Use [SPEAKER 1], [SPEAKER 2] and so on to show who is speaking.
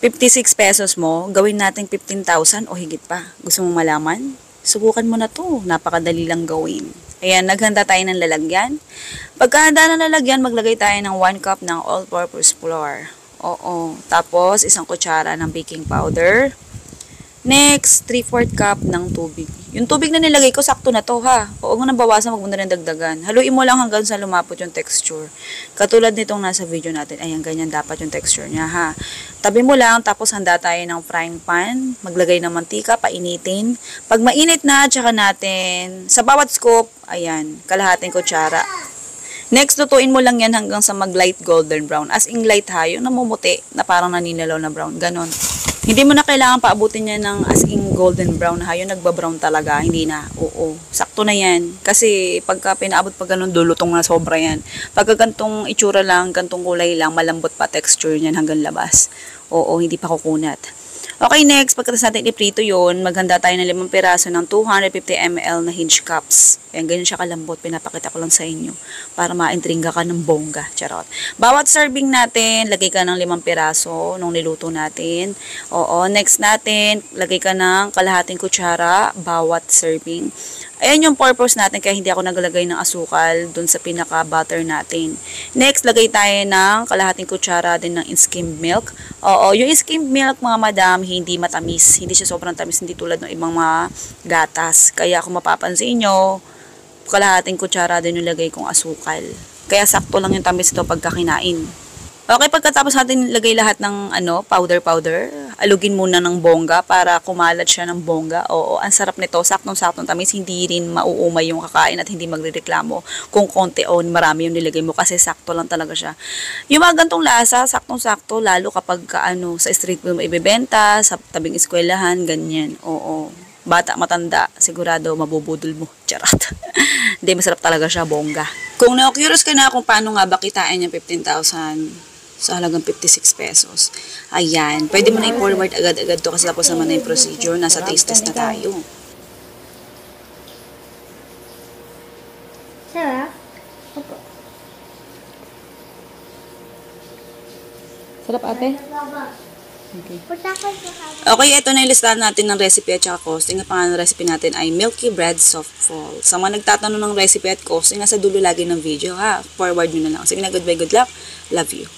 [SPEAKER 1] ₱56 mo, gawin natin 15,000 o higit pa. Gusto mong malaman? Subukan mo na to. Napakadali lang gawin. Ayan, naghanda tayo ng lalagyan. Pagkahanda ng lalagyan, maglagay tayo ng 1 cup ng all-purpose flour. Oo. Tapos, isang kutsara ng baking powder. Next, 3/4 cup ng tubig. Yung tubig na nilagay ko, sakto na to ha. Huwag mo nang bawasan, huwag mo na rin dagdagan. Haluin mo lang hanggang sa lumapot yung texture. Katulad nitong nasa video natin. Ayan, ganyan dapat yung texture niya ha. Tabi mo lang, tapos handa tayo ng frying pan. Maglagay ng mantika, painitin. Pag mainit na, tsaka natin, sa bawat scoop, ayan, kalahating kutsara. Next, lutuin mo lang yan hanggang sa mag-light golden brown. As in light ha, yung namumuti na parang naninalaw na brown. Ganon. Hindi mo na kailangan paabutin yan ng as in golden brown ha. Yung nagbabrown talaga. Hindi na. Oo. Sakto na yan. Kasi pagka pinaabot pa ganun, dulutong na sobra yan. Pagka gantong itsura lang, gantong kulay lang, malambot pa texture niyan hanggang labas. Oo, hindi pa kukunat. Okay, next, pagkatapos natin iprito yun, maghanda tayo ng 5 piraso ng 250 ml na hinge cups. Ayan, ganyan siya kalambot. Pinapakita ko lang sa inyo para maintringa ka ng bongga. Charot. Bawat serving natin, lagay ka ng 5 piraso nung niluto natin. Oo, next natin, lagay ka ng kalahating kutsara bawat serving. Ayan yung purpose natin kaya hindi ako naglagay ng asukal dun sa pinaka-butter natin. Next, lagay tayo ng kalahating kutsara din ng skimmed milk. Oo, yung skimmed milk mga madam, hindi matamis. Hindi siya sobrang tamis, hindi tulad ng ibang mga gatas. Kaya kung mapapansin nyo, kalahating kutsara din yung lagay kong asukal. Kaya sakto lang yung tamis ito pagka kinain. Okay, pagkatapos natin lagay lahat ng powder, alugin muna ng bongga para kumalat siya ng bongga. Oo, ang sarap nito, saktong-saktong tamis, hindi rin mauumay yung kakain at hindi magrereklamo kung konti o marami yung nilagay mo kasi sakto lang talaga siya. Yung mga gantong lasa, saktong-sakto, lalo kapag sa street food mo ibebenta, sa tabing eskwelahan, ganyan. Oo. Bata, matanda, sigurado mabubudol mo. Charot. Hindi, masarap talaga siya, bongga. Kung na-curious ka na kung paano nga ba kitain yung 15,000 sa halagang ₱56. Ayan, pwede mo na i-forward agad-agad to kasi tapos naman na yung procedure. Nasa taste test na tayo.
[SPEAKER 2] Sarap? Opo.
[SPEAKER 1] Sarap ate?
[SPEAKER 2] Okay.
[SPEAKER 1] Okay, ito na yung listahan natin ng recipe at saka costing. Ang pangalan ng recipe natin ay Milky Bread Soft Fall. Sa mga nagtatanong ng recipe at costing, nasa dulo lagi ng video ha. Forward nyo na lang. Sige na, goodbye, good luck. Love you.